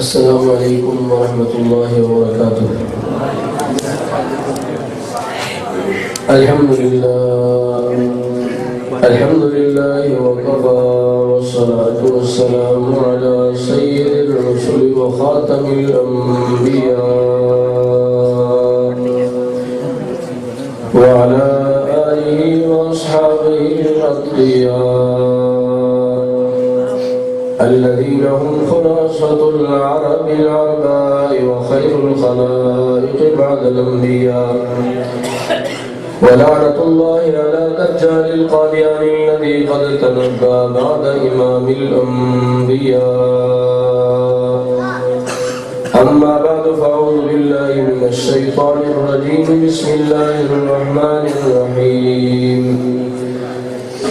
السلام علیکم ورحمۃ اللہ وبرکاتہ۔ الحمد للہ وکفی والصلاة والسلام علی سید الرسل وخاتم الانبیاء وعلی آلہ واصحابہ الاتقیاء الذين هم خلاصة العرب العرباء وخير الخلائق بعد الأنبياء ولعنة الله على دجال القاديان الذي قد تنبأ بعد إمام الأنبياء أما بعد فأعوذ بالله من الشيطان الرجيم بسم الله الرحمن الرحيم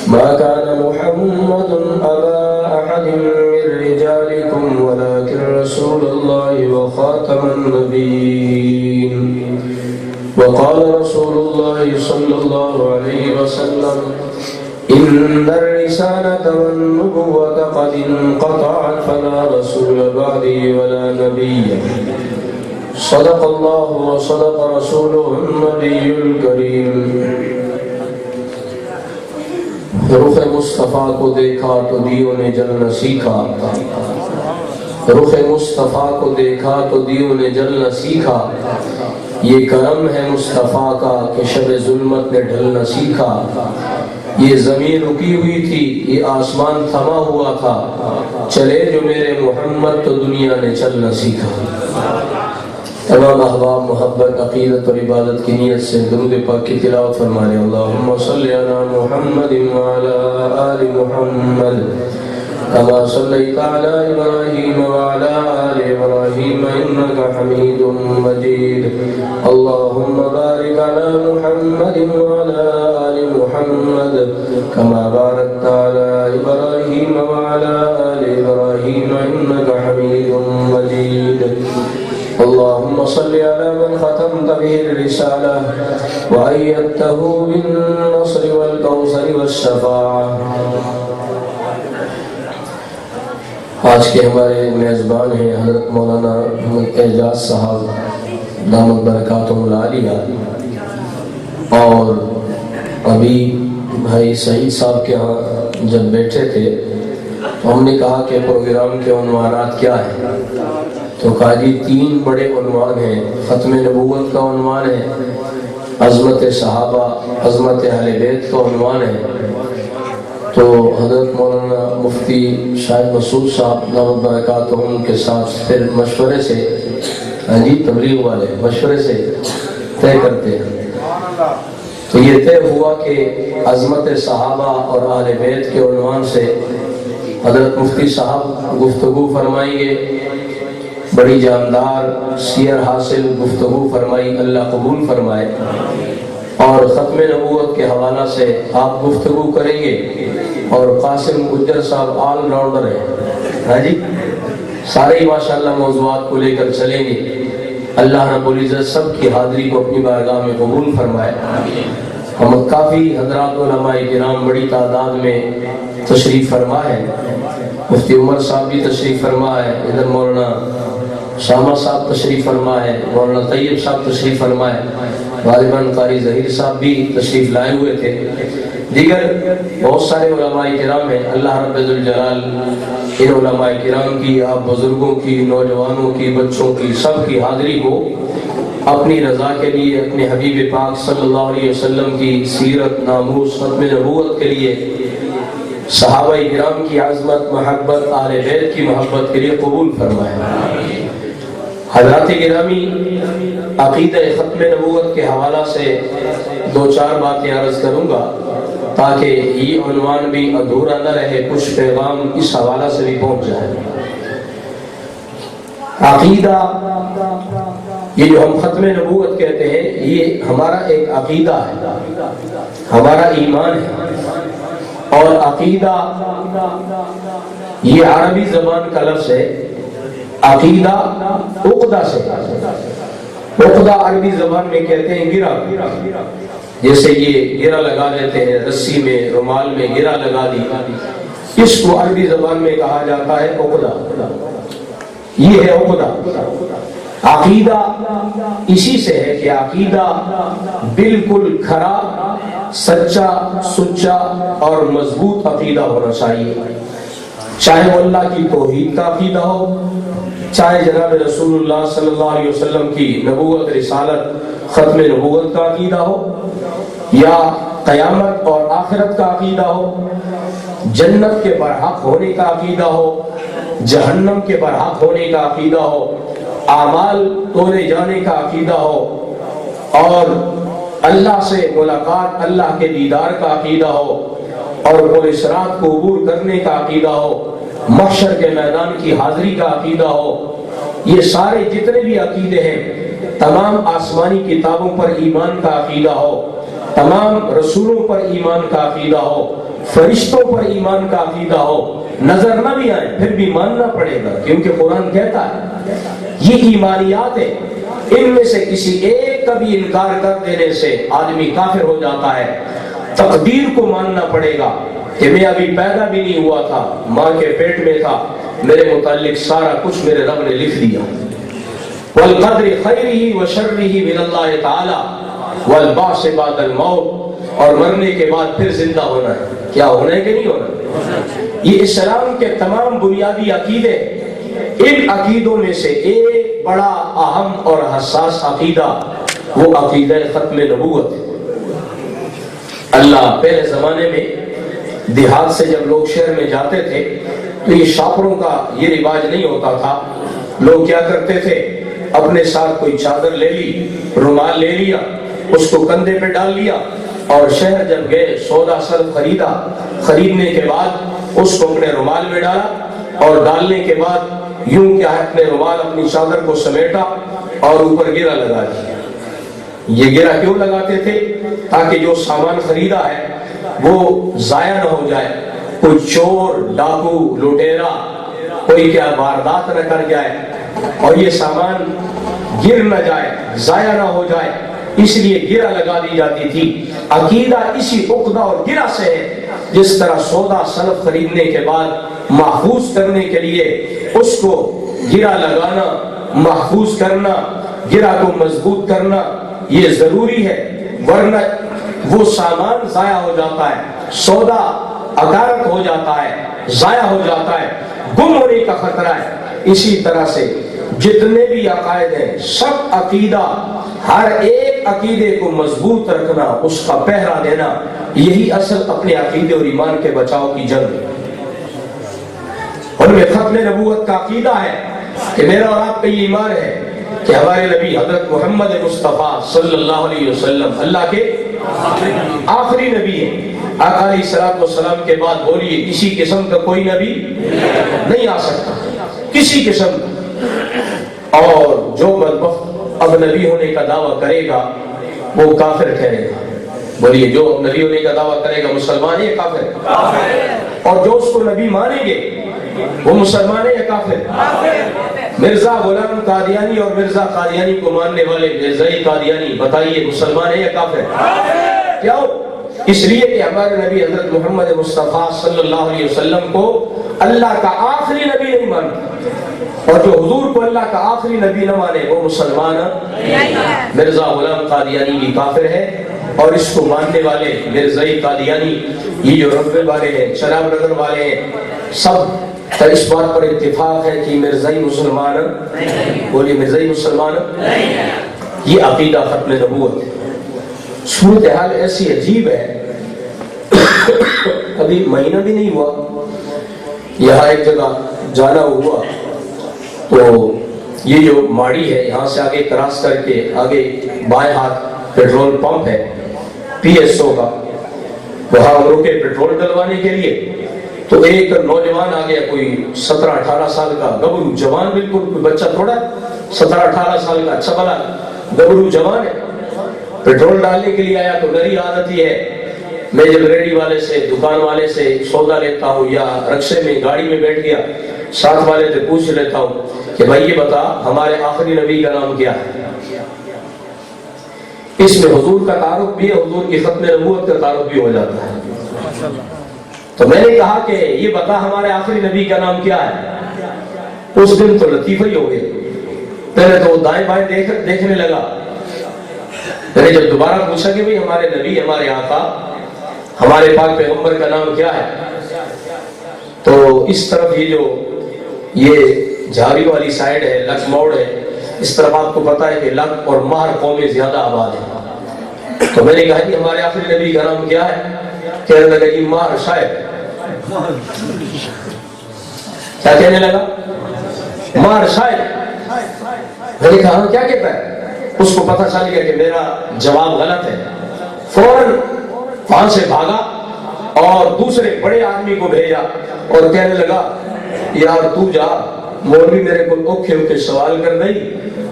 ما كان محمد أبا أحد من رجالكم ولكن رسول الله وخاتم النبيين وقال رسول الله صلى الله عليه وسلم إن الرسالة والنبوة قد انقطعت فلا رسول بعدي ولا نبي صدق الله وصدق رسوله النبي الكريم۔ رخ مصطفیٰ کو دیکھا تو دیوں نے جلنا سیکھا، رخ مصطفیٰ کو دیکھا تو دیوں نے جلنا سیکھا، یہ کرم ہے مصطفیٰ کا کہ شب ظلمت نے ڈھلنا سیکھا، یہ زمین رکی ہوئی تھی یہ آسمان تھما ہوا تھا، چلے جو میرے محمد تو دنیا نے چلنا سیکھا۔ تمام احباب محبت عقیدت اور عبادت کی نیت سے درود پاک کی تلاوت فرمائیں۔ اللہم صلی علی محمد وعلی آل محمد كما صليت على إبراهيم وعلى آل إبراهيم إنك حميد مجيد اللهم بارك على محمد وعلى آل محمد كما باركت على إبراهيم وعلى آل إبراهيم إنك حميد مجيد اللهم صل على من ختمت به الرسالة وأيدته بالنصر والكوثر والشفاعة۔ آج کے ہمارے میزبان ہیں حضرت مولانا اعجاز صاحب دامت برکاتہم العالیہ، اور ابھی بھائی سعید صاحب کے ہاں جب بیٹھے تھے تو ہم نے کہا کہ پروگرام کے عنوانات کیا ہیں، تو کہا جی 3 بڑے عنوان ہیں۔ ختم نبوت کا عنوان ہے، عظمت صحابہ عظمت اہل بیت کا عنوان ہے۔ تو حضرت مولانا مفتی شاہد مسعود صاحب دامت برکاتہم کے ساتھ پھر مشورے سے تبلیغ والے مشورے سے طے کرتے ہیں، تو یہ طے ہوا کہ عظمت صحابہ اور اہل بیت کے عنوان سے حضرت مفتی صاحب گفتگو فرمائیں گے، بڑی جاندار سیر حاصل گفتگو فرمائی، اللہ قبول فرمائے، اور ختم نبوت کے حوالہ سے آپ گفتگو کریں گے، اور قاسم گجر صاحب آل راؤنڈر ہیں، ہاں جی سارے ہی ماشاءاللہ موضوعات کو لے کر چلیں گے۔ اللہ رب العزت سب کی حاضری کو اپنی بارگاہ میں قبول فرمائے۔ ہم کافی حضرات علماء کرام بڑی تعداد میں تشریف فرما ہے، مفتی عمر صاحب بھی تشریف فرما ہے، ادھر مولانا شامہ صاحب تشریف فرما ہے، مولانا طیب صاحب تشریف فرما ہے، غالباً قاری ظہیر صاحب بھی تشریف لائے ہوئے تھے، دیگر بہت سارے علماء کرام ہیں۔ اللہ رب الجلال ان علماء کرام کی، آپ بزرگوں کی، نوجوانوں کی، بچوں کی، سب کی حاضری کو اپنی رضا کے لیے، اپنے حبیب پاک صلی اللہ علیہ وسلم کی سیرت ناموس ختم نبوت کے لیے، صحابہ کرام کی عظمت محبت اہل بیت کی محبت کے لیے قبول فرمائے۔ حضرات گرامی، عقیدہ ختم نبوت کے حوالہ سے 2-4 باتیں عرض کروں گا تاکہ یہ عنوان بھی ادھورا نہ رہے، کچھ پیغام اس حوالہ سے بھی پہنچ جائے۔ عقیدہ، یہ جو ہم ختم نبوت کہتے ہیں، یہ ہمارا ایک عقیدہ ہے، ہمارا ایمان ہے، اور عقیدہ یہ عربی زبان کا لفظ ہے۔ عقیدہ عقدہ سے، عقدہ عربی زبان میں کہتے ہیں گرہ، جیسے یہ گرہ لگا لیتے ہیں رسی میں، رومال میں گرہ لگا دی، اس کو عربی زبان میں کہا جاتا ہے عقدہ۔ یہ ہے عقدہ۔ عقیدہ اسی سے ہے کہ عقیدہ بالکل کھرا، سچا، سچا اور مضبوط عقیدہ ہونا چاہیے، چاہے وہ اللہ کی توحید کا عقیدہ ہو، چاہے جناب رسول اللہ صلی اللہ علیہ وسلم کی نبوت، رسالت، ختم نبوت کا عقیدہ ہو، یا قیامت اور آخرت کا عقیدہ ہو، جنت کے برحق ہونے کا عقیدہ ہو، جہنم کے برحق ہونے کا عقیدہ ہو، اعمال تولے جانے کا عقیدہ ہو، اور اللہ سے ملاقات، اللہ کے دیدار کا عقیدہ ہو، اور پورے صراط کو عبور کرنے کا عقیدہ ہو، محشر کے میدان کی حاضری کا عقیدہ ہو۔ یہ سارے جتنے بھی عقیدے ہیں، تمام آسمانی کتابوں پر ایمان کا عقیدہ ہو، تمام رسولوں پر ایمان کا عقیدہ ہو، فرشتوں پر ایمان کا عقیدہ ہو، نظر نہ بھی آئے پھر بھی ماننا پڑے گا، کیونکہ قرآن کہتا ہے یہ ایمانیات ہے، ان میں سے کسی ایک کا بھی انکار کر دینے سے آدمی کافر ہو جاتا ہے۔ تقدیر کو ماننا پڑے گا کہ میں ابھی پیدا بھی نہیں ہوا تھا، ماں کے پیٹ میں تھا، میرے متعلق سارا کچھ میرے رب نے لکھ دیا۔ والقدر خیرہ وشرہ من اللہ تعالی والبعث بعد الموت، اور مرنے کے بعد پھر زندہ ہونا ہے۔ کیا ہونا ہے کہ نہیں ہونا؟ یہ اسلام کے تمام بنیادی عقیدے، ان عقیدوں میں سے ایک بڑا اہم اور حساس عقیدہ وہ عقیدہ ختم نبوت ہے۔ اللہ پہلے زمانے میں دیہات سے جب لوگ شہر میں جاتے تھے تو یہ شاپروں کا یہ رواج نہیں ہوتا تھا۔ لوگ کیا کرتے تھے، اپنے ساتھ کوئی چادر لے لی، رومال لے لیا، اس کو کندھے پہ ڈال لیا، اور شہر جب گئے سودا سر خریدا، خریدنے کے بعد اس کو اپنے رومال میں ڈالا، اور ڈالنے کے بعد یوں کیا ہے اپنے رومال اپنی چادر کو سمیٹا اور اوپر گرہ لگا دیا۔ یہ گرہ کیوں لگاتے تھے؟ تاکہ جو سامان خریدا ہے وہ ضائع نہ ہو جائے، کوئی چور، ڈاکو، لٹیرا کوئی کیا واردات نہ کر جائے، اور یہ سامان گر نہ جائے، ضائع نہ ہو جائے، اس لیے گرہ لگا دی جاتی تھی۔ عقیدہ اسی عقدہ اور گرہ سے ہے، جس طرح سودا سلف خریدنے کے بعد محفوظ کرنے کے لیے اس کو گرہ لگانا، محفوظ کرنا، گرہ کو مضبوط کرنا یہ ضروری ہے، ورنہ وہ سامان ضائع ہو جاتا ہے، سودا اکارت ہو جاتا ہے، ضائع ہو جاتا ہے، گم ہونے کا خطرہ ہے۔ اسی طرح سے جتنے بھی عقائد ہیں، سب عقیدہ، ہر ایک عقیدے کو مضبوط رکھنا، اس کا پہرا دینا، یہی اصل اپنے عقیدے اور ایمان کے بچاؤ کی جنگ ہے۔ ان میں ختم نبوت کا عقیدہ ہے کہ میرا اور آپ کا یہ ایمان ہے کہ ہمارے نبی حضرت محمد مصطفیٰ صلی اللہ علیہ وسلم اللہ کے آخری نبی ہیں۔ آقا علیہ الصلوۃ والسلام کے بعد بولیے کسی قسم کا کوئی نبی نہیں آ سکتا، کسی قسم کا، اور جو بدبخت اب نبی ہونے کا دعویٰ کرے گا وہ کافر ٹھہرے گا۔ بولیے جو نبی ہونے کا دعویٰ کرے گا مسلمان ہے یا کافر؟ اور جو اس کو نبی مانیں گے وہ مسلمان ہے یا کافر؟ مرزا غلام قادیانی اور مرزا قادیانی کو ماننے والے مرزائی قادیانی، بتائیے مسلمان ہے یا کافر؟ کیا ہو؟ اس لیے کہ ہمارے نبی حضرت محمد مصطفیٰ صلی اللہ علیہ وسلم کو اللہ کا آخری نبی نہیں مانتا، اور جو حضور کو اللہ کا آخری نبی نہ مانے وہ مسلمان مرزا غلام قادیانی بھی کافر ہے، اور اس کو ماننے والے مرزائی قادیانی، یہ جو ربے والے ہیں، شراب نگر والے ہیں، سب تو اس بات پر اتفاق ہے کہ مرزائی مسلمان، بولیے مرزائی مسلمان، یہ عقیدہ ختم نبوت ہے۔ صورتحال ایسی عجیب ہے، ابھی مہینہ بھی نہیں ہوا، یہاں ایک جگہ جانا ہوا تو یہ جو ماڑی ہے یہاں سے آگے کراس کر کے آگے بائیں ہاتھ پیٹرول پمپ ہے پی ایس او کا، وہاں رکے پیٹرول ڈلوانے کے لیے، تو ایک نوجوان آ گیا، کوئی 17-18 سال کا گبرو جوان، بالکل کوئی بچہ تھوڑا، 17-18 سال کا اچھا بلا گبرو جوان ہے، پیٹرول ڈالنے کے لیے آیا۔ تو میری عادت ہی ہے، میں جب ریڈی والے سے، دکان والے سے سودا لیتا ہوں یا رکشے میں گاڑی میں بیٹھ گیا، ساتھ والے سے پوچھ لیتا ہوں کہ بھائی یہ بتا ہمارے آخری نبی کا نام کیا ہے؟ اس میں حضور کا تعارف بھی ہے، حضور کی ختم نبوت کا تعارف بھی ہو جاتا ہے۔ تو میں نے کہا کہ یہ بتا ہمارے آخری نبی کا نام کیا ہے؟ اس دن تو لطیفہ ہی ہو گیا. پہلے تو وہ دائیں بائیں دیکھنے لگا. میں نے جب دوبارہ پوچھا کہ بھئی ہمارے نبی، ہمارے آقا، ہمارے پاک پیغمبر کا نام کیا ہے، تو اس طرف یہ جھاری والی سائیڈ ہے، لک موڑ ہے، اس طرف آپ کو پتا ہے کہ لک اور مہر قومیں زیادہ آباد ہیں. تو میں نے کہا کہ ہمارے آخری نبی کا نام کیا ہے؟ کہنے لگا کہ مہر شاید. کیا کہنے لگا؟ مہر شاید. میں نے کہا کیا کہتا ہے؟ اس کو پتہ چل گیا کہ میرا جواب غلط ہے. فوراً وہاں سے بھاگا اور دوسرے بڑے آدمی کو بھیجا اور کہنے لگا یار تو جا، مولوی میرے کو اوکھے سوال کر دئی،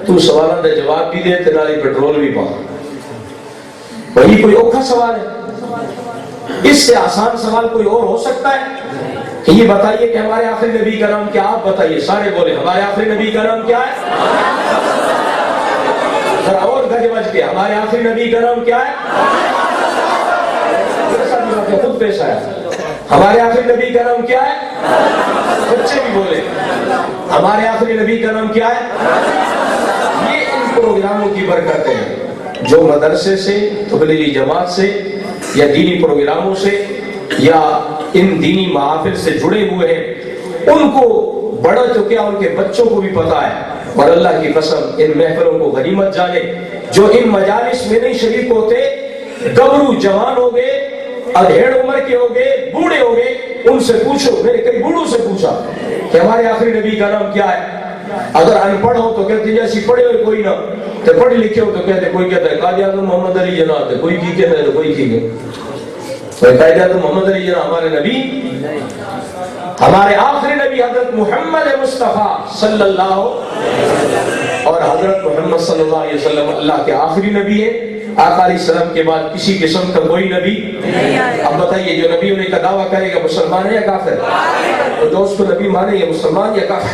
تو سوالوں کا جواب بھی دے، تیرا پیٹرول بھی پا. وہی کوئی اوکھا سوال ہے؟ اس سے آسان سوال کوئی اور ہو سکتا ہے کہ یہ بتائیے کہ ہمارے آخری نبی کا نام کیا؟ آپ بتائیے. سارے بولے ہمارے آخری نبی کا نام کیا ہے؟ ذرا اور گج بج کے ہمارے آخری نبی کا نام کیا ہے؟ خود پیش آیا. ہمارے آخری نبی کا نام کیا ہے؟ بچے بھی بولے ہمارے آخری نبی کا نام کیا ہے؟ یہ ان پروگراموں کی برکت ہے جو مدرسے سے، تبلیغی جماعت سے یا دینی پروگراموں سے یا ان دینی محافل سے جڑے ہوئے ہیں. ان کو بڑا تو کیا ان کے بچوں کو بھی پتا ہے. اور اللہ کی قسم ان محفلوں کو غنیمت جانے جو ان مجالس میں نہیں شریک ہوتے. گبرو جوان ہو گئے، ادھیڑ عمر کے ہو گئے، بوڑھے ہو گئے، ان سے پوچھو. میں نے کئی بوڑھوں سے پوچھا کہ ہمارے آخری نبی کا نام کیا ہے. اگر ان پڑھ ہو تو کہتے جیسی پڑھے ہوئے کوئی نہ، تو پڑھے لکھے ہو تو کہتے کوئی کہتا ہے قائد اعظم محمد علی جناح ہے، کوئی کی کہتا ہے تو کوئی کی کہ قائد اعظم محمد علی جناح ہمارے نبی، ہمارے آخری نبی حضرت محمد مصطفیٰ صلی اللہ، اور حضرت محمد صلی اللہ علیہ وسلم اللہ کے آخری نبی ہے. آقا علیہ السلام کے بعد کسی قسم کا کوئی نبی. اب بتائیے جو نبی ہونے کا دعویٰ کرے گا مسلمان ہے یا کافر؟ تو جو اس کو نبی مانے یہ مسلمان یا کافر؟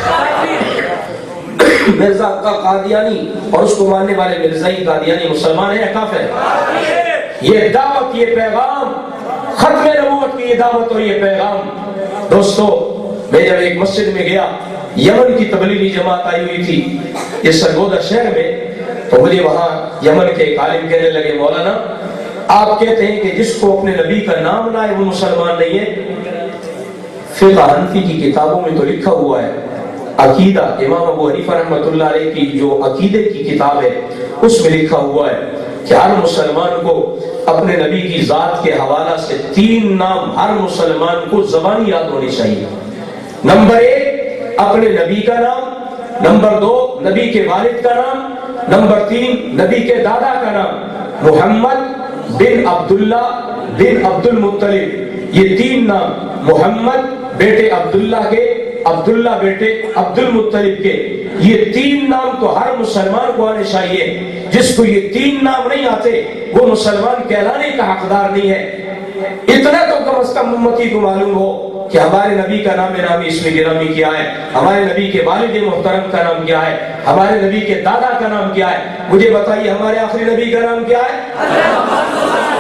مرزا کا قادیانی اور اس کو ماننے والے مرزائی قادیانی مسلمان ہے یا کافر؟ یہ دعوت، یہ پیغام، ختم نبوت کی یہ دعوت اور یہ پیغام. دوستو میں جب ایک مسجد میں گیا، یمن کی تبلیغی جماعت آئی ہوئی تھی اس سرگودا شہر میں، تو مجھے وہاں یمن کے ایک عالم کہنے لگے مولانا آپ کہتے ہیں کہ جس کو اپنے نبی کا نام لائے وہ مسلمان نہیں ہے. فقہ حنفی کی کتابوں میں تو لکھا ہوا ہے، عقیدہ امام ابو حنیفہ رحمۃ اللہ علیہ کی جو عقیدے کی کتاب ہے اس میں لکھا ہوا ہے کہ ہر مسلمان کو اپنے نبی کی ذات کے حوالہ سے 3 نام ہر مسلمان کو زبانی یاد ہونی چاہیے. نمبر 1 اپنے نبی کا نام، نمبر 2 نبی کے والد کا نام، نمبر 3 نبی کے دادا کا نام. محمد بن عبداللہ بن عبد المطلب، یہ 3 نام، محمد بیٹے عبداللہ کے، عبداللہ بیٹے عبد المطلب کے، یہ 3 نام تو ہر مسلمان کو آنے چاہیے. جس کو یہ 3 نام نہیں آتے وہ مسلمان کہلانے کا حقدار نہیں ہے. اتنا تو کم از کم امتی کو معلوم ہو کہ ہمارے نبی کا نام نامی اسم گرامی کیا ہے، ہمارے نبی کے والد محترم کا نام کیا ہے، ہمارے نبی کے دادا کا نام کیا ہے. مجھے بتائیے ہمارے آخری نبی کا نام کیا ہے؟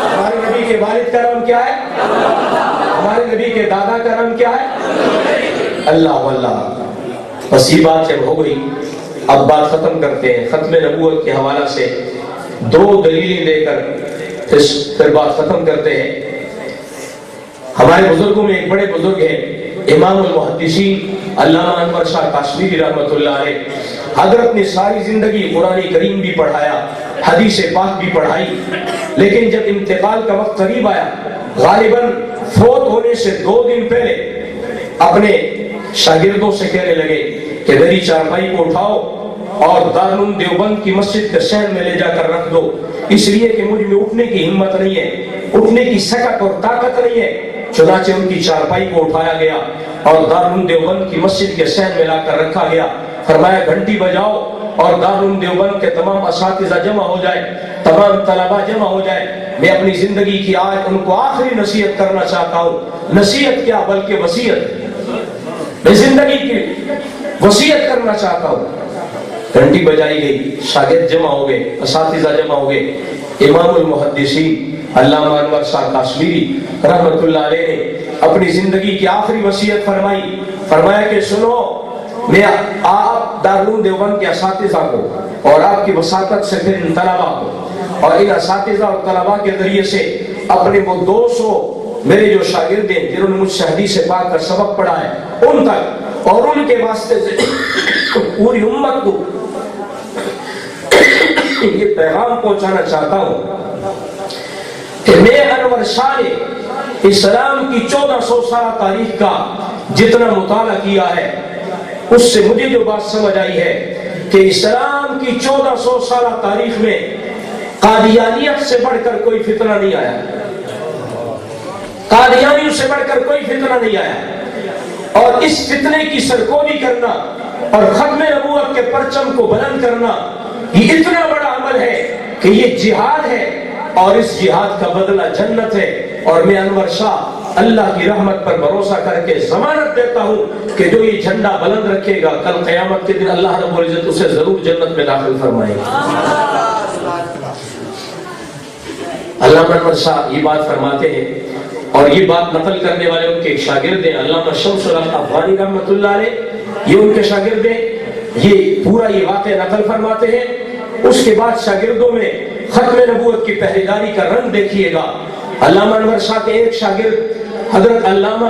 ہمارے نبی کے والد کا نام کیا ہے؟ ہمارے نبی کے دادا کا نام کیا ہے؟ اللہ واللہ. بس یہ بات جب ہو گئی اب بات ختم کرتے ہیں. ختم نبوت کے حوالہ سے 2 دلیلیں دے کر پھر بات ختم کرتے ہیں. ہمارے بزرگوں میں ایک بڑے بزرگ ہیں امام المحدثین علامہ انور شاہ کاشمیری رحمۃ اللہ علیہ. حضرت نے ساری زندگی قرآن کریم بھی پڑھایا، حدیث پاک بھی پڑھائی، لیکن جب انتقال کا وقت قریب آیا، غالباً فوت ہونے سے 2 دن پہلے اپنے شاگردوں سے کہنے لگے کہ میری چارپائی کو اٹھاؤ اور دارالعلوم دیوبند کی مسجد کے شہر میں لے جا کر رکھ دو، اس لیے کہ مجھ میں اٹھنے کی ہمت نہیں ہے، اٹھنے کی سکت اور طاقت نہیں ہے. چنانچہ ان کی چارپائی کو اٹھایا گیا اور دارالعلوم دیوبند کی مسجد کے شہر میں لا کر رکھا گیا. فرمایا گھنٹی بجاؤ اور دارالعلوم دیوبند کے تمام اساتذہ جمع ہو جائے، تمام طلباء جمع ہو جائے. میں اپنی زندگی کی آج ان کو آخری نصیحت کرنا چاہتا ہوں. نصیحت کیا بلکہ وصیت، میں زندگی کی وصیت کرنا چاہتا ہوں. گھنٹی بجائی گئی، شاگرد جمع ہو گئے، اساتذہ جمع ہو گئے. امام المحدثین علامہ انور شاہ کاشمیری رحمۃ اللہ علیہ نے اپنی زندگی کی آخری وصیت فرمائی. فرمایا کہ سنو میں آپ دارالعلوم دیوبند کے اساتذہ کو اور آپ کی وساطت سے پھر ان طلباء کو اور ان اساتذہ اور طلباء کے ذریعے سے اپنے وہ 200 میرے جو شاگرد ہیں جنہوں نے مجھ سے حدیث پاک کا سبق پڑھا ہے ان تک اور ان کے واسطے سے پوری امت کو یہ پیغام پہنچانا چاہتا ہوں کہ میں انور شاہ نے اسلام کی 1400 سالہ تاریخ کا جتنا مطالعہ کیا ہے اس سے مجھے جو بات سمجھ آئی ہے کہ اسلام کی 1400 سالہ تاریخ میں قادیانیت سے بڑھ کر کوئی فتنہ نہیں آیا، قادیانیوں سے بڑھ کر کوئی فتنہ نہیں آیا، اور اس فتنے کی سرکوبی کرنا اور ختم نبوت کے پرچم کو بلند کرنا یہ اتنا بڑا عمل ہے کہ یہ جہاد ہے اور اس جہاد کا بدلہ جنت ہے۔ اور میں انور شاہ اللہ کی رحمت پر بھروسہ کر کے ضمانت دیتا ہوں کہ جو یہ جھنڈا بلند رکھے گا کل قیامت کے دن اللہ رب العزت اسے ضرور جنت میں داخل فرمائے گا۔ علامہ انور شاہ یہ بات فرماتے ہیں اور یہ بات نقل کرنے والے ان کے شاگرد ہیں علامہ شمس الحق افغانی رحمۃ اللہ علیہ، یہ ان کے شاگرد ہیں، یہ پورا یہ واقعہ نقل فرماتے ہیں۔ اس کے بعد شاگردوں میں ختم نبوت کی پہریداری کا رنگ دیکھیے گا۔ علامہ انور شاہ کے ایک شاگرد حضرت علامہ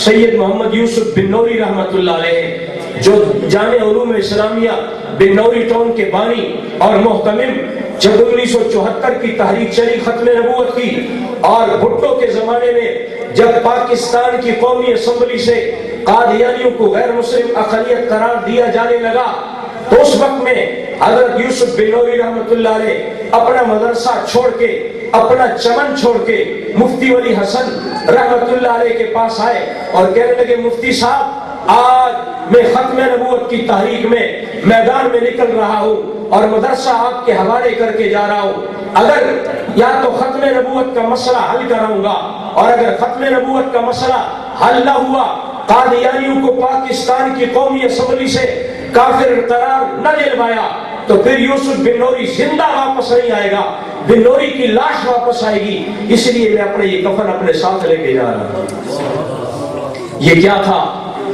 سید محمد یوسف بن نوری رحمۃ اللہ علیہ جو جامع علوم اسلامیہ بن نوری ٹاؤن کے بانی اور محتمم، جب 1974 کی تحریک چلی ختم نبوت کی اور بھٹو کے زمانے میں جب پاکستان کی قومی اسمبلی سے قادیانیوں کو غیر مسلم اقلیت قرار دیا جانے لگا تو اس وقت میں حضرت یوسف بن نوری رحمۃ اللہ علیہ اپنا مدرسہ چھوڑ کے اپنا چمن چھوڑ کے مفتی ولی حسن رحمۃ اللہ علیہ کے پاس آئے اور کہنے لگے مفتی صاحب آج میں ختم نبوت کی تحریک میں میدان میں نکل رہا ہوں اور مدرسہ آپ کے حوالے کر کے جا رہا ہوں، اگر یا تو ختم نبوت کا مسئلہ حل کراؤں گا اور اگر ختم نبوت کا مسئلہ حل نہ ہوا قادیانیوں کو پاکستان کی قومی اسمبلی سے کافر قرار نہ دلوایا تو پھر یوسف بن نوری زندہ واپس نہیں آئے گا، بن نوری کی لاش واپس آئے گی، اس لیے میں اپنے یہ کفن اپنے ساتھ لے کے جا رہا ہوں۔ یہ کیا تھا؟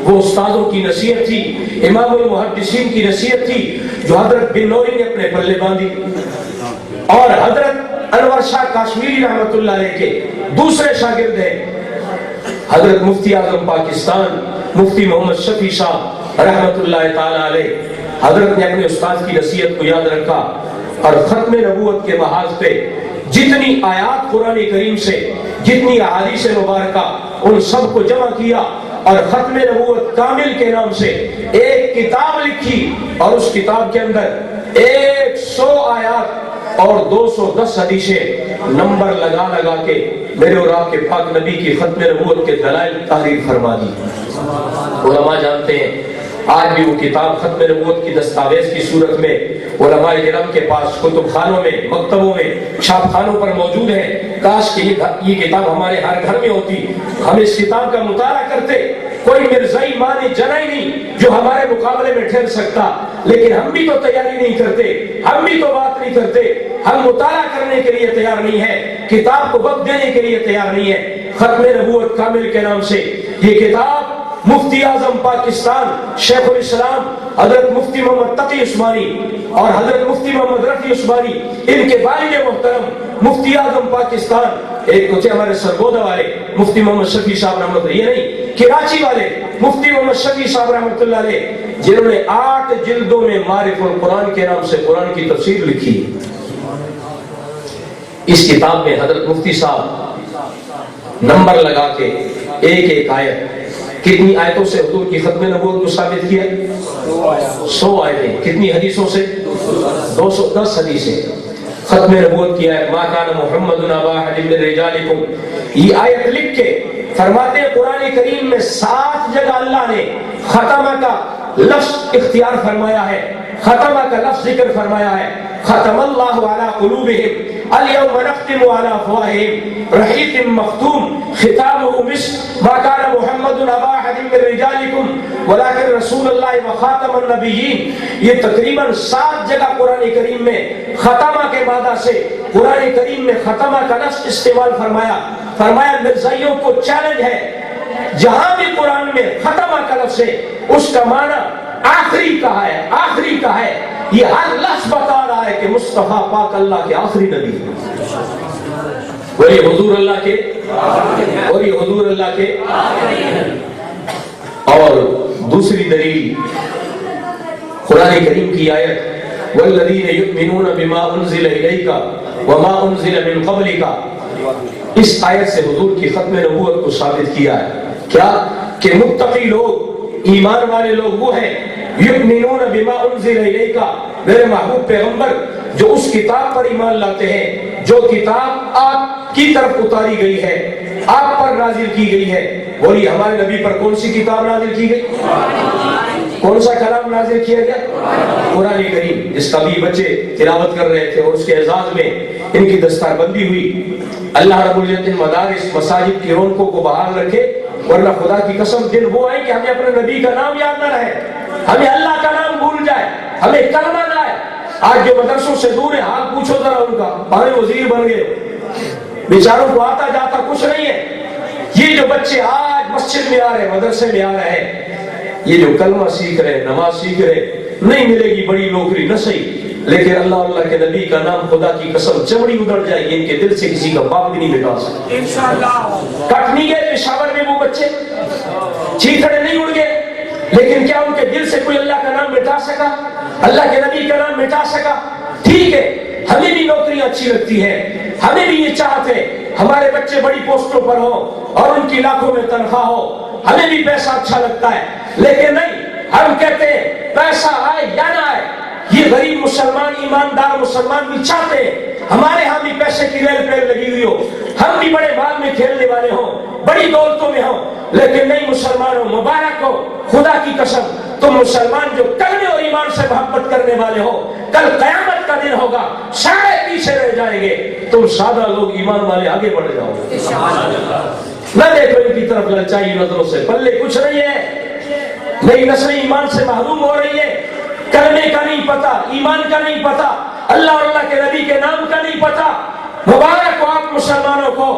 وہ استادوں کی نصیحت تھی، امام المحدثین کی نصیحت تھی جو حضرت بن نوری نے اپنے پلے باندھی۔ اور حضرت انور شاہ کاشمیری رحمۃ اللہ علیہ کے دوسرے شاگرد ہیں حضرت مفتی اعظم پاکستان مفتی محمد شفیع صاحب رحمۃ اللہ تعالی علیہ۔ حضرت نے اپنے استاد کی نصیحت کو یاد رکھا اور ختم نبوت کے محاذ پہ جتنی آیات قرآن کریم سے جتنی احادیث مبارکہ ان سب کو جمع کیا اور ختم نبوت کامل کے نام سے ایک کتاب لکھی اور اس کتاب کے اندر 100 آیات اور 210 حدیثیں نمبر لگا لگا کے میرے اور آپ کے پاک نبی کی ختم نبوت کے دلائل تحریر فرما دی۔ علماء جانتے ہیں آج بھی وہ کتاب ختم نبوت کی دستاویز کی صورت میں علماء کرام کے پاس کتب خانوں میں مکتبوں میں چھاپ خانوں پر موجود ہے۔ کاش کہ یہ کتاب ہمارے ہر گھر میں ہوتی، ہم اس کتاب کا مطالعہ کرتے، کوئی مرزائی مانے جنائی نہیں جو ہمارے مقابلے میں ٹھہر سکتا، لیکن ہم بھی تو تیاری نہیں کرتے، ہم بھی تو بات نہیں کرتے، ہم مطالعہ کرنے کے لیے تیار نہیں ہے، کتاب کو وقت دینے کے لیے تیار نہیں ہے۔ ختم نبوت کامل کے نام سے یہ کتاب مفتی اعظم پاکستان شیخ الاسلام حضرت مفتی محمد تقی عثمانی اور حضرت مفتی محمد رفیع عثمانی ان کے والد محترم مفتی اعظم پاکستان، ایک تو تھے ہمارے سرگودا والے مفتی محمد شفیع صاحب رحمۃ اللہ، یہ نہیں کراچی والے مفتی محمد شفیع صاحب رحمۃ اللہ علیہ جنہوں نے 8 جلدوں میں معرف القرآن کے نام سے قرآن کی تفسیر لکھی۔ اس کتاب میں حضرت مفتی صاحب نمبر لگا کے ایک ایک آیت کتنی آیتوں سے حضور کی ختم نبوت کو ثابت کیا؟ 100 آیتیں۔ کتنی حدیثوں سے؟ 210 حدیثیں۔ ختم نبوت کی آیت ما کان محمد ابا احد من رجالکم، یہ آیت لکھ کے فرماتے ہیں قرآن کریم میں 7 جگہ اللہ نے ختمہ کا لفظ اختیار فرمایا ہے، ختمہ کا لفظ ذکر فرمایا ہے۔ ختم اللہ علی قلوبہم الیوم نختم علی افواہہم رحیق مختوم ختامہ مسک ما کان محمد ابا احد من رجالکم ولکن رسول اللہ وخاتم النبیین۔ یہ تقریباً 7 جگہ قرآن کریم میں ختمہ کے مادہ سے قرآن کریم میں ختمہ کا لفظ استعمال فرمایا۔ فرمایا مرزائیوں کو چیلنج ہے، جہاں بھی قرآن میں ختمہ کا لفظ ہے اس کا معنی آخری کہا ہے، آخری کہا ہے، یہ ہر لفظ بتا رہا ہے کہ مصطفیٰ پاک اللہ کے آخری نبی ہیں، اور یہ حضور اللہ کے، اور یہ حضور اللہ کے۔ اور دوسری دلیل قرآن کریم کی آیت والذین یؤمنون بما انزل الیک وما انزل من قبلک، اس آیت سے حضور کی ختم نبوت کو ثابت کیا ہے۔ کیا کہ متقی لوگ، ایمان والے لوگ وہ ہیں یؤمنون بما انزل الیک، میرے محبوب پیغمبر جو اس کتاب پر ایمان لاتے ہیں جو کتاب آپ کی طرف اتاری گئی ہے، آپ پر نازل کی گئی ہے۔ بولیے ہمارے نبی پر کون سی کتاب نازل کی گئی؟ کون سا کلام نازل کیا گیا؟ قرآن کریم، جس کا بھی بچے تلاوت کر رہے تھے، اور اس کے اعزاز میں ان کی دستار بندی ہوئی۔ اللہ رب العزت مدارس مساجد کی رونقوں کو بحال رکھے، ورنہ خدا کی قسم دن وہ آئے کہ ہمیں اپنے نبی کا نام یاد نہ رہے، ہمیں اللہ کا نام بھول جائے، ہمیں کلمہ نہ آئے۔ آج جو مدرسوں سے دور ہے، حال پوچھو ذرا ان کا، بھائی وزیر بن گئے، بیچاروں کو آتا جاتا کچھ نہیں ہے۔ یہ جو بچے آج مسجد میں آ رہے ہیں، مدرسے میں آ رہے ہیں، یہ جو کلمہ سیکھ رہے، نماز سیکھ رہے، نہیں ملے گی بڑی نوکری نہ صحیح، لیکن اللہ کے نبی کا نام خدا کی قسم چمڑی ادھر جائے گی، ان کے دل سے کسی کا باپ بھی نہیں مٹا سکتا۔ انشاءاللہ کٹ نہیں گئے پشاور میں وہ بچے، چیتڑے نہیں اڑ گئے، لیکن کیا ان کے دل سے کوئی اللہ کا نام مٹا سکا؟ اللہ کے نبی کا نام مٹا سکا؟ ٹھیک ہے، ہمیں بھی نوکری اچھی لگتی ہے، ہمیں بھی یہ چاہتے ہمارے بچے بڑی پوسٹوں پر ہوں اور ان کی لاکھوں میں تنخواہ ہو، ہمیں بھی پیسہ اچھا لگتا ہے، لیکن نہیں، ہم کہتے ہیں پیسہ آئے یا نہ آئے، یہ غریب مسلمان، ایماندار مسلمان بھی چاہتے ہیں ہمارے ہاں بھی پیسے کی ریل پیر لگی ہوئی ہو، ہم بھی بڑے مال میں کھیلنے والے ہوں، بڑی دولتوں میں ہوں، لیکن نہیں مسلمانوں، مبارک ہو، خدا کی قسم تم مسلمان جو کلمے اور ایمان سے محبت کرنے والے ہو، کل قیامت کا دن ہوگا، سارے پیچھے رہ جائیں گے، تم سادہ لوگ ایمان والے آگے بڑھ جاؤ گے۔ نہ دیکھو ان کی طرف للچائی نظروں سے، پلے کچھ نہیں ہے، نئی نسلیں ایمان سے محروم ہو رہی ہے، کلمے کا نہیں پتا، ایمان کا نہیں پتا، اللہ اور اللہ کے نبی کے نام کا نہیں پتا۔ مبارک ہو آپ مسلمانوں کو،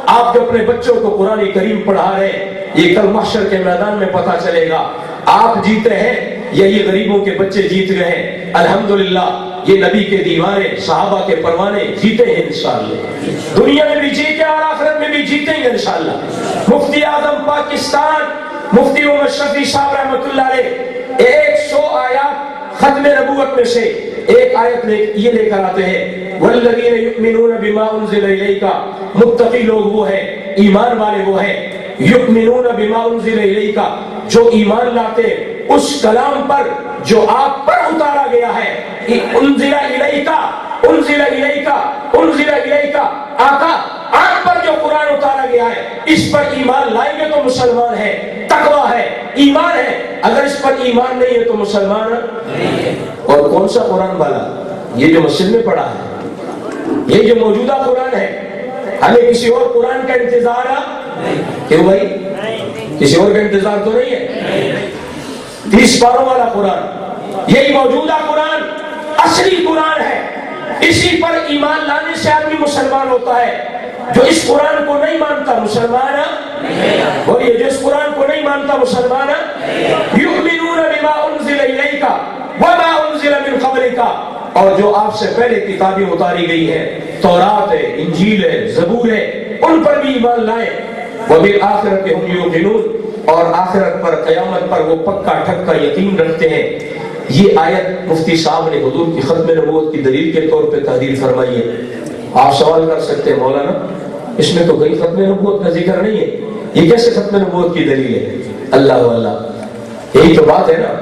آپ جو اپنے بچوں کو قرآن کریم پڑھا رہے ہیں، یہ کل محشر کے میدان میں پتا چلے گا آپ جیتے ہیں یا یہ غریبوں کے بچے جیت گئے ہیں۔ الحمدللہ یہ نبی کے دیوانے، صحابہ کے پروانے جیتے ہیں انشاءاللہ، دنیا میں بھی جیتے اور آخرت میں بھی جیتیں گے انشاءاللہ۔ مفتی اعظم پاکستان مفتی محمد شفیع صاحب رحمۃ اللہ علیہ 100 آیات ختم نبوت میں سے ایک آیت یہ لے کر آتے ہیں، والذین یؤمنون بما انزل الیک، متقی لوگ وہ ہیں، ایمان والے وہ ہیں، یؤمنون بما انزل الیک، جو ایمان لاتے اس کلام پر جو آپ پر اتارا گیا ہے، انزل الیک، انزل الیک، انزل الیک، آقا آپ پر جو قرآن اتارا گیا ہے اس پر ایمان لائیں گے تو مسلمان ہے، تقویٰ ہے، ایمان ہے، اگر اس پر ایمان نہیں ہے تو مسلمان نہیں ہے۔ اور کون سا قرآن والا؟ یہ جو مسجد میں پڑھا ہے، یہ جو موجودہ قرآن ہے، ہمیں کسی اور قرآن کا انتظار ہے؟ کیوں بھائی؟ کسی اور کا انتظار تو نہیں ہے؟ 30 پاروں والا قرآن، یہی موجودہ قرآن اصلی قرآن ہے، اسی پر ایمان لانے سے آدمی مسلمان ہوتا ہے۔ جو اس قرآن کو نہیں مانتا مسلمان ہے، بولیے جو اس قرآن کو نہیں مانتا مسلمان ہے۔ یؤمنون بما انزل الیک وما انزل من قبلک، اور جو آپ سے پہلے کتابیں اتاری گئی ہیں، تورات ہے، انجیل ہے، زبور ہے، ان پر بھی ایمان لائیں۔ وبالآخرۃ هم یوقنون، اور آخرت پر، قیامت پر وہ پکا ٹھکا یقین رکھتے ہیں۔ یہ آیت مفتی صاحب نے حضور کی ختم نبوت کی دلیل کے طور پہ تحریر فرمائی ہے۔ آپ سوال کر سکتے ہیں مولانا اس میں تو کہیں ختم نبوت کا ذکر نہیں ہے، یہ کیسے ختم نبوت کی دلیل ہے؟ اللہ واللہ، یہی تو بات ہے نا،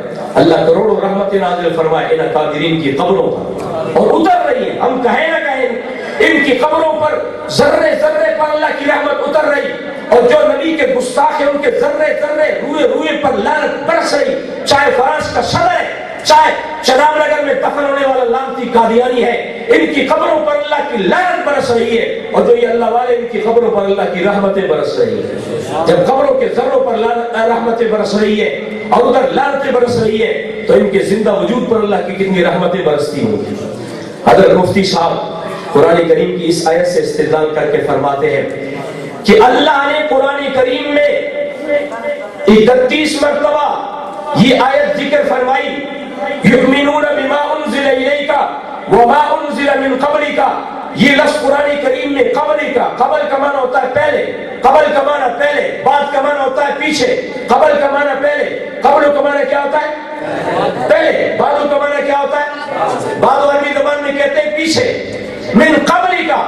اللہ کروڑوں رحمت نازل فرمائے ان قادرین کی قبروں پر، اور اتر رہی ہے، ہم کہیں نہ کہیں ان کی قبروں پر ذرے ذرے پر اللہ کی رحمت اتر رہی، اور جو نبی کے گستاخ ہیں ان کے ذرے ذرے روئے روئے پر لعنت برس رہی، چاہے فرانس کا صدر ہے، چاہے چناب نگر میں دفن ہونے والا لعنتی قادیانی ہے، ان کی قبروں پر اللہ کی لعنت برس رہی ہے، اور جو یہ اللہ والے ان کی قبروں پر اللہ کی رحمتیں برس رہی ہے۔ جب قبروں کے ذروں پر رحمتیں برس رہی ہے اور ادھر لعنتیں برس رہی ہے تو ان کے زندہ وجود پر اللہ کی کتنی رحمتیں برستی ہوں گی۔ حضرت مفتی صاحب قرآن کریم کی اس آیت سے استدلال کر کے فرماتے ہیں کہ اللہ نے قرآن کریم میں 31 مرتبہ یہ آیت ذکر فرمائی یؤمنون بما انزل الیک وما انزل من قبلک، یہ لفظ قرآن کریم میں قبل کا، قبل کا معنی ہوتا ہے پہلے، قبل کا معنی پہلے، بعد کا معنی ہوتا ہے پیچھے، قبل کا معنی پہلے، قبل کا معنی کیا ہوتا ہے پہلے، بعد کا معنی کیا ہوتا ہے، بعد عربی زبان میں کہتے ہیں پیچھے، من قبل کا،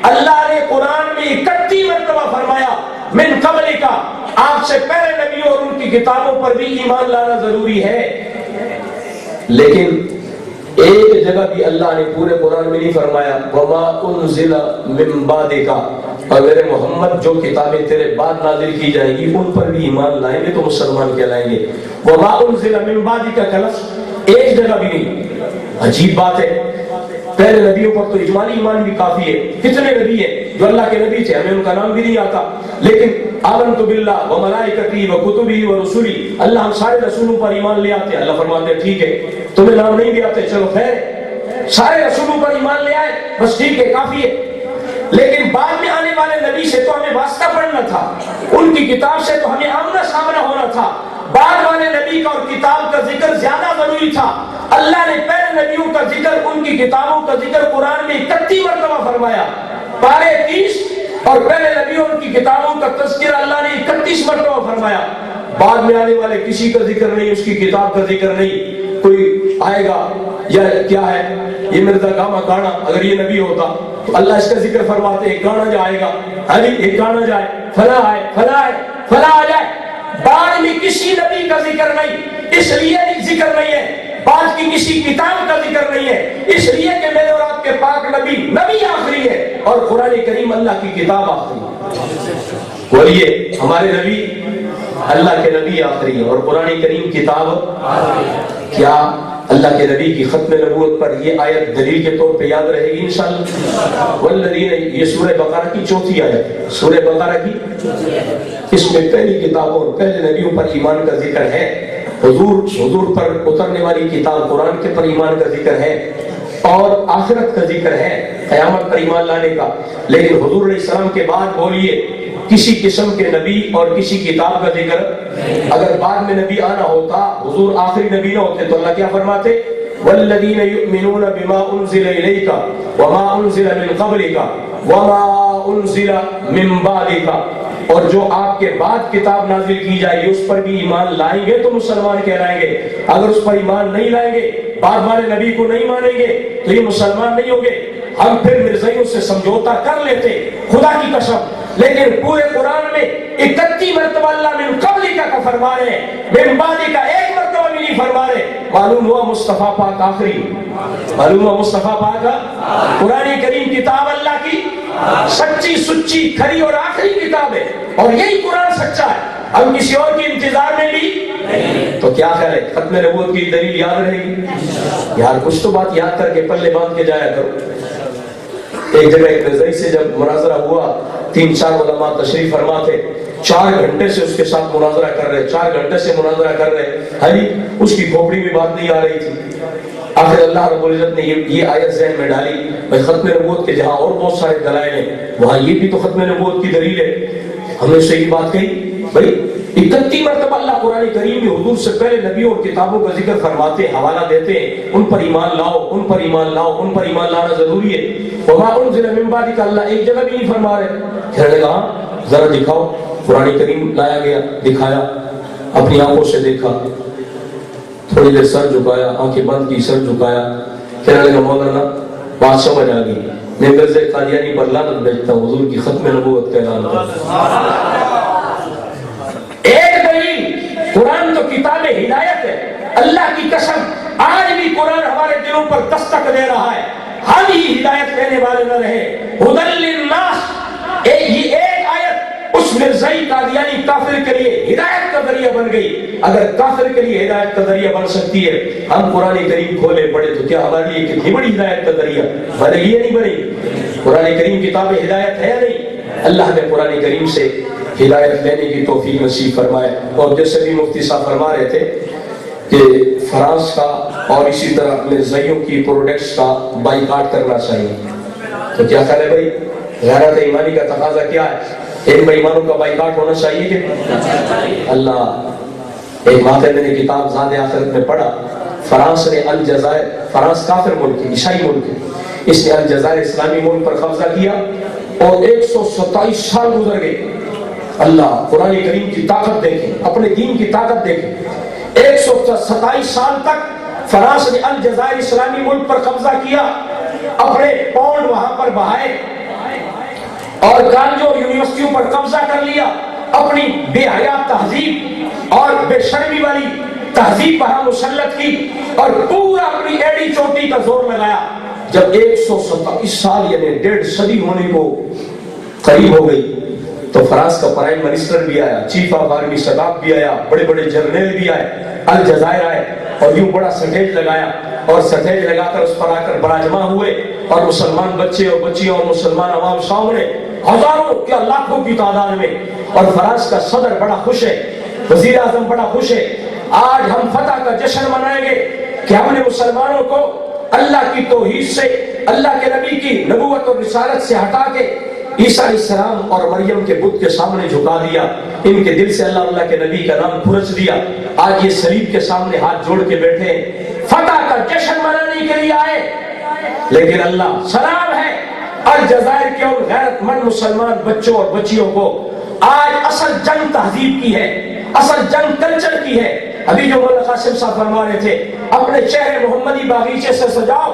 اللہ نے قرآن میں 31 مرتبہ فرمایا من قبل کا، آپ سے پہلے نبیوں اور ان کی کتابوں پر بھی ایمان لانا ضروری ہے، لیکن ایک جگہ بھی اللہ نے پورے قرآن میں نہیں فرمایا وما انزل من بعدک، اور میرے محمد جو کتابیں تیرے بعد نازل کی جائیں گی ان پر بھی ایمان لائیں گے تو مسلمان کہلائیں گے، وما انزل من بعدک کا لفظ ایک جگہ بھی نہیں، عجیب بات ہے، پہلے نبیوں پر تو اجمالی ایمان بھی کافی ہے، کتنے نبی ہیں جو اللہ کے نبی تھے ہمیں ان کا نام بھی نہیں آتا، لیکن آمنت باللہ وملائکتی وکتبہ ورسلی، اللہ ہم سارے رسولوں پر ایمان لے آتے ہیں، اللہ فرماتے ہیں ٹھیک ہے تمہیں نام نہیں بھی آتے چلو خیر، سارے رسولوں پر ایمان لے آئے بس ٹھیک ہے کافی ہے، لیکن بعد میں آنے والے نبی سے تو ہمیں واسطہ پڑھنا تھا، ان کی کتاب سے تو ہمیں آمنا سامنا ہونا تھا، بعد والے نبی کا اور کتاب کا ذکر زیادہ ضروری تھا، اللہ نے پہلے نبیوں کا ذکر، ان کی کتابوں کا ذکر قرآن میں 31 مرتبہ فرمایا، پارے 30 اور پہلے نبیوں ان کی کتابوں کا تذکرہ اللہ نے 31 مرتبہ فرمایا، بعد میں آنے والے کسی کا ذکر نہیں، اس کی کتاب کا ذکر نہیں، کوئی آئے گا یا کیا ہے یہ مرزا گاما گانا، اگر یہ نبی ہوتا تو اللہ اس کا ذکر فرماتے ایک گانا جائے گا، ایک گانا جائے فلاں آئے فلاں آئے فلاں آ جائے، بعد میں کسی نبی کا ذکر نہیں، اس لیے ذکر نہیں ہے، بعد کی کسی کتاب کا ذکر نہیں ہے، اس لیے کہ میرے اور آپ کے پاک نبی آخری ہے اور قرآن کریم اللہ کی کتاب آخری ہے، بولیے ہمارے نبی اللہ کے نبی آخری ہے اور قرآن کریم کتاب، کیا اللہ کے نبی کی ختم نبوت پر یہ آیت دلیل کے طور پہ یاد رہے گی انشاءاللہ؟ والذین، یہ سورہ بقرہ کی چوتھی آیت، سورہ بقرہ کی، اس میں پہلی کتابوں اور پہلے نبیوں پر ایمان کا ذکر ہے، حضور پر اترنے والی کتاب قرآن کے پر ایمان کا ذکر ہے اور آخرت کا ذکر ہے، قیامت پر ایمان لانے کا، لیکن حضور علیہ السلام کے بعد بولیے کسی قسم کے نبی اور کسی کتاب کا ذکر، اگر بعد میں نبی آنا ہوتا، حضور آخری نبی نہ ہوتے تو اللہ کیا فرماتے والذین یؤمنون بما انزل الیک وما انزل من قبلک وما انزل من بعدک، اور جو آپ کے بعد کتاب نازل کی جائے گی اس پر بھی ایمان لائیں گے تو مسلمان کہلائیں گے، اگر اس پر ایمان نہیں لائیں گے، بعد والے نبی کو نہیں مانیں گے تو یہ مسلمان نہیں ہوں گے، ہم پھر مرزائیوں سے سمجھوتا کر لیتے خدا کی قسم، لیکن پورے قرآن میں 31 مرتبہ اللہ من قبل کا فرما رہے ہیں، من بعد کا ایک مرتبہ بھی نہیں فرما رہے، معلوم ہوا مصطفیٰ پاک آخری، معلوم ہوا مصطفیٰ پاک قرآن کریم کتاب اللہ کی سچی سچی کھری اور آخری کتاب ہے، اور یہی قرآن سچا ہے، ہم کسی اور کی انتظار میں بھی، تو کیا خیال ہے ختم نبوت کی دلیل یاد رہے گی؟ یار کچھ تو بات یاد کر کے پلے باندھ کے جایا کرو۔ ایک جگہ ایک رضائی سے جب مناظرہ ہوا، 3-4 علماء تشریف فرما تھے، 4 گھنٹے سے اس کے ساتھ مناظرہ کر رہے، 4 گھنٹے سے مناظرہ کر رہے، اس کی کھوپڑی میں بات نہیں آ رہی تھی، آخر اللہ رب العزت نے یہ آیت ذہن میں ڈالی، بھائی ختم نبوت کے جہاں اور بہت سارے دلائل ہیں وہاں یہ بھی تو ختم نبوت کی دلیل ہے، ہم نے صحیح بات کہی، بھائی 31 مرتبہ اللہ قرآن کریم میں حضور سے پہلے نبیوں اور کتابوں کا ذکر فرماتے، حوالہ دیتے ہیں، ان پر ایمان لاؤ، ان پر ایمان لاؤ، ان پر ایمان لانا ضروری ہے، وما انزل من بعدک اللہ ایک جگہ بھی نہیں فرما رہے، کہنے لگا ذرا دکھاؤ، قرآن کریم لایا گیا، دکھایا، اپنی آنکھوں سے دیکھا، تھوڑی دیر سر جھکایا، آنکھیں بند کی، سر جھکایا، کہنے لگا مولانا بات سمجھ آ گئی، میں مرز قادیانی پر لعنت بھیجتا ہوں، حضور کی ختم نبوت کا اعلان کرتا۔ ایک دلیل، قرآن تو کتاب ہدایت ہے، اللہ کی قسم آج بھی قرآن ہمارے دلوں پر دستک دے رہا ہے، ہم ہی ہدایت لینے والے نہ رہے، ہدی للناس، یہ ایک آیت اس مرزائی قادیانی کافر کے لیے ہدایت کا ذریعہ بن گئی، اگر کافر کے لیے ہدایت کا ذریعہ بن سکتی ہے، ہم قرآن کریم کھولے پڑے تو کیا ہمارے لیے کتنی بڑی ہدایت کا ذریعہ بنے گی یا نہیں بنے گی؟ قرآن کریم کتاب ہدایت ہے یا نہیں؟ اللہ نے قرآن کریم سے ہدایت لینے کی توفیق نصیب فرمائے، اور جیسے بھی مفتی صاحب فرما رہے تھے کہ فرانس کا اور اسی طرح اپنے مرزائیوں کی پروڈکٹس کا بائیکاٹ کرنا چاہیے، تو کیا خیال ہے بھائی؟ غیرت ایمانی کا تقاضا کیا ہے؟ ان بے ایمانوں کا بائیکاٹ ہونا چاہیے کہ اللہ ایک واقعہ میں نے کتاب زاد آخرت میں پڑھا، فرانس نے الجزائر، فرانس کافر ملک ہے، عیسائی ملک ہے، اس نے الجزائر اسلامی ملک پر قبضہ کیا اور 127 سال گزر گئے۔ اللہ قرآن کریم کی طاقت دیکھیں، اپنے دین کی طاقت دیکھیں، 127 سال تک فرانس نے الجزائر اسلامی ملک پر قبضہ کیا، اپنے پاؤنڈ وہاں پر بہائے اور کالجوں اور یونیورسٹیوں پر قبضہ کر لیا، اپنی بے حیا تہذیب اور بے شرمی والی تہذیب وہاں مسلط کی اور پورا اپنی ایڑی چوٹی کا زور لگایا۔ جب 127 سال یعنی 1.5 صدی ہونے کو قریب ہو گئی تو فرانس کا پرائم منسٹر بھی آیا، چیف آف آرمی اسٹاف بھی آیا، بڑے بڑے جنرل بھی آئے، الجزائر آئے اور یوں بڑا سٹیج لگایا اور سٹیج لگا کر اس پر آ کر براجمع ہوئے اور مسلمان بچے اور بچیاں اور مسلمان عوام سامنے ہزاروں یا لاکھوں کی تعداد میں، اور فرانس کا صدر بڑا خوش ہے، وزیر اعظم بڑا خوش ہے، آج ہم فتح کا جشن منائیں گے کہ ہم نے مسلمانوں کو اللہ کی توحید سے، اللہ کے نبی کی نبوت اور رسالت سے ہٹا کے عیسیٰ علیہ السلام اور مریم کے بت کے سامنے جھکا دیا، ان کے دل سے اللہ کے نبی کا نام کھرچ دیا، آج یہ صلیب کے سامنے ہاتھ جوڑ کے بیٹھے ہیں، فتح کا جشن منانے کے لیے آئے۔ لیکن اللہ سلام ہے الجزائر کے اور غیرت مند مسلمان بچوں اور بچیوں کو، آج اصل جنگ تہذیب کی ہے، اصل جنگ کلچر کی ہے۔ ابھی جو مولانا قاسم صاحب فرما رہے تھے اپنے چہرے محمدی باغیچے سے سجاؤ،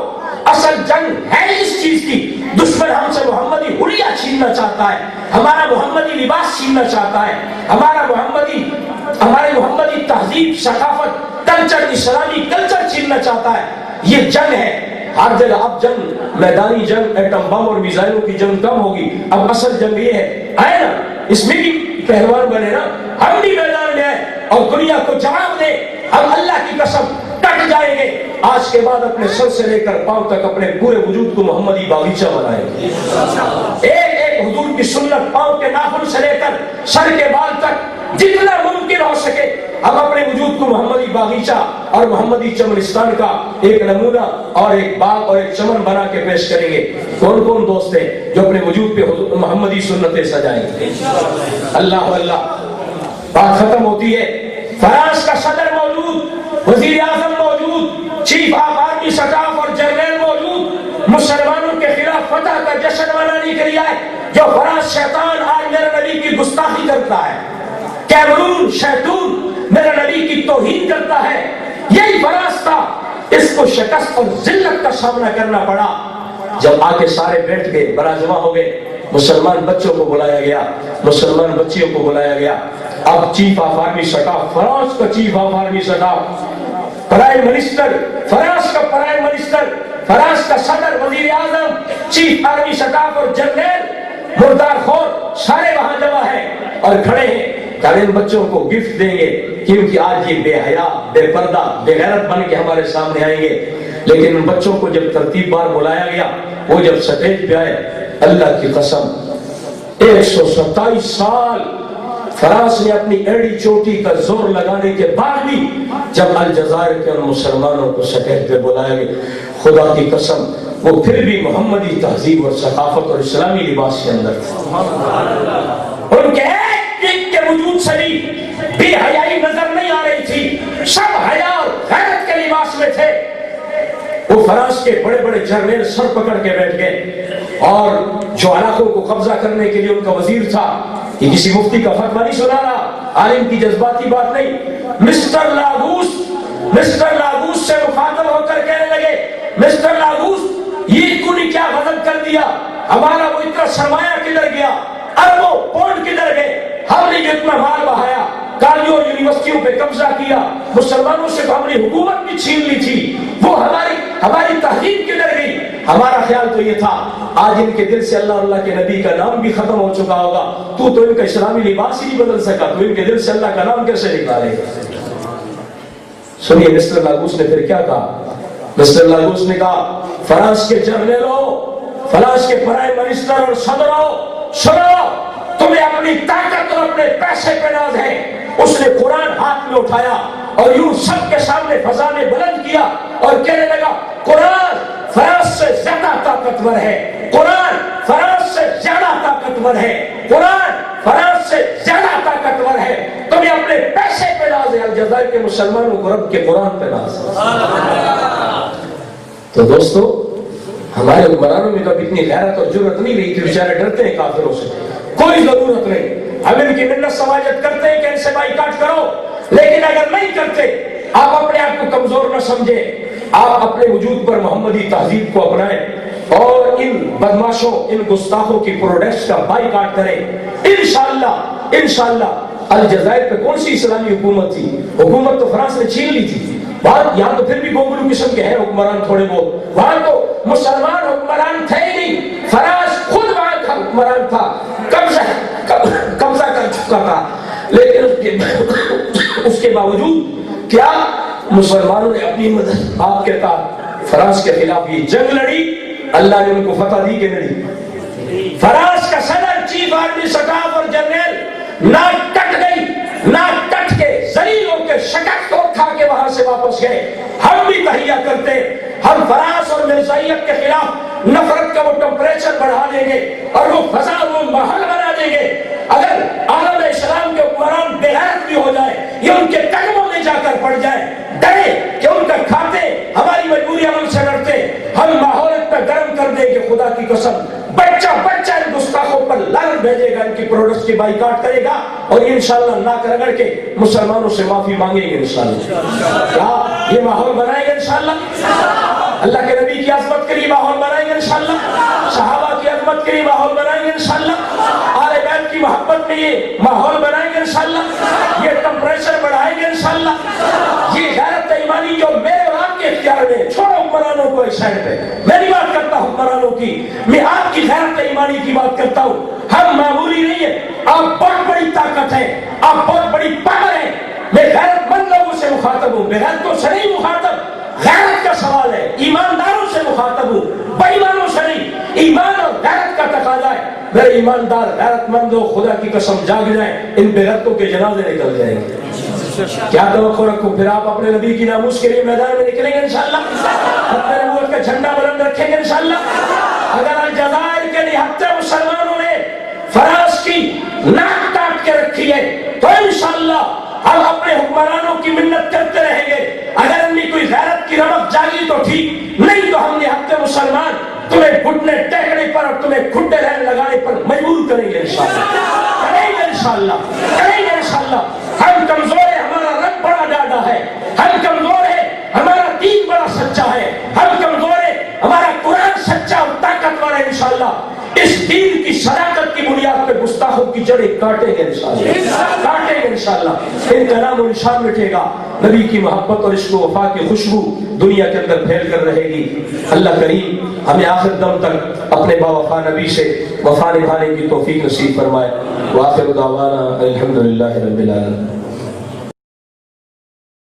اصل جنگ ہے اس چیز کی، دشمن ہم سے محمدی حلیہ چھیننا چاہتا ہے، ہمارا محمدی لباس چھیننا چاہتا ہے، ہماری محمدی تہذیب، ثقافت، کلچر، اسلامی کلچر چھیننا چاہتا ہے۔ یہ جنگ ہے ہر جگہ۔ اب جنگ میدانی جنگ، ایٹم بم اور میزائلوں کی جنگ کم ہوگی، اب اصل جنگ یہ ہے نا، اس میں بھی پہلوان بنے نا، ہم بھی میدان میں آئے اور دنیا کو جواب دے، ہم اللہ کی قسم کٹ جائیں گے، آج کے بعد اپنے سر سے لے کر پاؤں تک اپنے پورے وجود کو محمدی باغیچہ بنائیں گے۔ ایک ایک حضور کی سنت، پاؤں کے ناخن سے لے کر سر کے بال تک جتنا ممکن ہو سکے ہم اپنے وجود کو محمدی باغیچہ اور محمدی چمنستان کا ایک نمونہ اور ایک باغ اور ایک چمن بنا کے پیش کریں گے۔ کون کون دوست ہیں جو اپنے وجود پہ محمدی سنتیں سجائیں گے؟ اللہ اللہ۔ بات ختم ہوتی ہے، فرانس کا صدر موجود، وزیر اعظم موجود، چیف آف آرمی اسٹاف اور جنرل موجود، مسلمانوں کے خلاف فتح کا جشن منانے کے لیے آئے۔ جو فرانس شیطان آج میرے نبی کی گستاخی کرتا ہے، کیمرون شیطان میرے نبی کی توہین کرتا ہے، یہی فرانس تھا، اس کو شکست اور ذلت کا سامنا کرنا پڑا۔ جب آ کے سارے بیٹھ کے براجمع ہو گئے، مسلمان بچوں کو بلایا گیا، مسلمان بچیوں کو بلایا گیا۔ اب chief of army staff, France کا chief of army staff, prime minister, France کا پرائم منسٹر، فرانس کا صدر، وزیر اعظم، چیف آرمی اسٹاف اور جنرل، مردار خور سارے وہاں جمع ہیں اور کھڑے ہیں کہ ان بچوں کو گفٹ دیں گے کیونکہ آج یہ بے حیا، بے پردہ، بے غیرت بن کے ہمارے سامنے آئیں گے۔ لیکن ان بچوں کو جب ترتیب بار بلایا گیا، وہ جب سٹیج پہ آئے، اللہ کی قسم 127 سال فرانس نے اپنی ایڑی چوٹی کا زور لگانے کے بعد بھی جب الجزائر کے ان مسلمانوں کو سٹیج پہ بلایا گیا، خدا کی قسم وہ پھر بھی محمدی تہذیب اور ثقافت اور اسلامی لباس کے اندر تھے۔ ان کے ایک کے وجود سے بھی بے حیائی نظر نہیں آ رہی تھی، سب حیا اور غیرت کے لباس میں تھے۔ وہ فرانس کے بڑے بڑے جرنیل سر پکڑ کے بیٹھ گئے، اور جو علاقوں کو قبضہ کرنے کے لیے ان کا وزیر تھا، یہ کسی مفتی کا فتویٰ نہیں سنا رہا، عالم کی جذباتی بات نہیں، مسٹر لاگوس سے مخاطب ہو کر کہنے لگے، مسٹر لاگوس یہ تو نے کیا غضب کر دیا، ہمارا وہ اتنا سرمایہ کدھر گیا، اربوں پونڈ کدھر گئے، ہم نے جو اتنا مال بہایا، کالجوں اور یونیورسٹیوں پہ قبضہ کیا، مسلمانوں سے تو ہم نے حکومت بھی چھین لی تھی، وہ ہماری تہذیب کدھر گئی۔ ہمارا خیال تو یہ تھا آج ان کے دل سے اللہ کے نبی کا نام بھی ختم ہو چکا ہوگا، تو ان کا اسلامی لباس ہی نہیں بدل سکا، تو ان کے دل سے اللہ کا نام کیسے نکالے گا؟ سنیے مسٹر لاگوس نے پھر کیا کہا۔ مسٹر لاگوس نے کہا، فرانس کے جرنیلوں، فرانس کے پرائم منسٹر اور صدروں، سنو، تمہیں اپنی طاقت اور اپنے پیسے پہ ناز ہے۔ اس نے قرآن ہاتھ میں اٹھایا اور یوں سب کے سامنے فضا میں بلند کیا اور کہنے لگا، قرآن فرانس سے زیادہ طاقتور ہے، قرآن فرانس سے زیادہ طاقتور ہے، قرآن فرانس سے زیادہ طاقتور ہے، تمہیں اپنے پیسے پہ ناز ہے الجزائر کے مسلمانوں کو رب کے قرآن پہ ناز ہے۔ تو دوستو ہمارے حکمرانوں میں کبھی اتنی غیرت اور جرأت نہیں رہی کہ بیچارے ڈرتے ہیں کافروں سے، کوئی ضرورت نہیں، ہم ان کی منت سماجت کرتے ہیں کہ ان سے بائیکاٹ کرو، لیکن اگر نہیں کرتے آپ اپنے آپ کو کمزور نہ سمجھیں، آپ اپنے وجود پر محمدی تہذیب کو اپنائیں اور ان بدماشوں ان گستاخوں کی پروڈکٹس کا بائیکاٹ کریں۔ انشاءاللہ الجزائر پہ کون سی اسلامی حکومت تھی؟ حکومت تو فرانس نے چھین لی تھی، یہاں تو پھر بھی گونگلو قسم کے ہیں حکمران تھوڑے بہت، وہاں تو مسلمان حکمران تھے ہی نہیں، فرانس خود وہاں کا حکمران تھا، قبضہ کر چکا تھا، لیکن اس کے باوجود کیا مسلمانوں نے اپنی مدد آپ کے ساتھ فرانس کے خلاف یہ جنگ لڑی، اللہ نے ان کو فتح دی کہ نہیں؟ فرانس کا صدر چیف آرمی سٹاف اور جنرل ناک کٹ گئی، ناک کٹ کے ذلیل ہو کے شکست کو کھا کے وہاں سے واپس گئے۔ ہم بھی تہیہ کرتے، ہم فرانس اور مرزائیت کے خلاف نفرت کا وہ ٹمپریچر بڑھا دیں گے اور وہ فضا وہ ماحول بنا دیں گے۔ اگر عالم اسلام کے حکمران بے غیرت بھی ہو جائے یا ان کے قدموں میں جا کر پڑ جائے، ڈرے کہ ان کا کھاتے ہماری مجبوری عمل سے ڈرتے، ہم ماحول اتنا گرم کر دیں کہ خدا کی قسم بچہ ان گستاخوں پر لعنت بھیجے گا، ان کی پروڈکٹس کی بائیکاٹ کرے گا اور انشاءاللہ ناک رگڑ کے مسلمانوں سے معافی مانگیں گے انشاءاللہ۔ کیا یہ ماحول بنائیں گے انشاءاللہ؟ اللہ کے نبی کی عظمت کے لیے ماحول بنائیں گے انشاءاللہ، صحابہ کی عظمت کے لیے ماحول بنائیں گے انشاءاللہ، آل بیت کی محبت میں یہ ماحول بنائیں گے انشاءاللہ، یہ ٹمپریچر بڑھائیں گے انشاءاللہ، یہ غیرت ایمانی جو میرے اور آپ کے اختیار میں، چھوڑو حکمرانوں کو ایک سائڈ پہ، میں نہیں بات کرتا حکمرانوں کی، میں آپ کی غیرت ایمانی کی بات کرتا ہوں۔ ہم معمولی نہیں ہیں، آپ بہت بڑی طاقت ہیں، آپ بہت بڑی پاور ہیں، میں غیرت مند لوگوں سے مخاطب ہوں، بے غیرتوں سے نہیں مخاطب، غیرت کا سوال ہے، ایمانداروں سے مخاطب ہوں، بے ایمانوں سے نہیں، ایمان اور غیرت کا تقاضا ہے، میرے ایماندار غیرت مند ہو، خدا کی قسم جاگ جائیں، ان بے غیرتوں کے جنازے نکل جائیں گے۔ کیا توقع رکھو؟ پھر آپ اپنے نبی کی ناموس کے لیے میدان میں نکلیں گے انشاءاللہ، اپنے نبوت کا جھنڈا بلند رکھیں گے انشاءاللہ۔ اگر الجزائر کے نہتے مسلمانوں نے فرانس کی ناک کاٹ کے رکھی ہے تو انشاءاللہ ہم اپنے حکمرانوں کی منت کرتے رہیں گے، اگر ان میں کوئی غیرت کی رمق جاگی تو ٹھیک، نہیں تو ہم نہتے مسلمان تمہیں گھٹنے ٹیکنے پر اور تمہیں گھٹنے رہن لگانے پر مجبور کریں گے انشاءاللہ، کریں گے انشاءاللہ، کریں گے انشاءاللہ۔ ہم کمزور ہیں، ہمارا رب بڑا ڈاڈا ہے، ہم کمزور ہیں، ہمارا دین بڑا سچا ہے، ہم کمزور ہیں، ہمارا قرآن سچا اور طاقتور ہے انشاءاللہ۔ اس دین کی صداقت کی بنیاد پہ گستاخوں کی جڑیں کاٹیں گے انشاءاللہ، کاٹیں گے انشاءاللہ، ان کا نام و نشان مٹے گا، نبی کی محبت اور عشق و وفا کی خوشبو دنیا کے اندر پھیل کر رہے گی۔ اللہ کریم ہمیں آخر دم تک اپنے با وفا نبی سے وفا نبھانے کی توفیق نصیب فرمائے۔ وآخر دعوانا الحمدللہ رب العالمین۔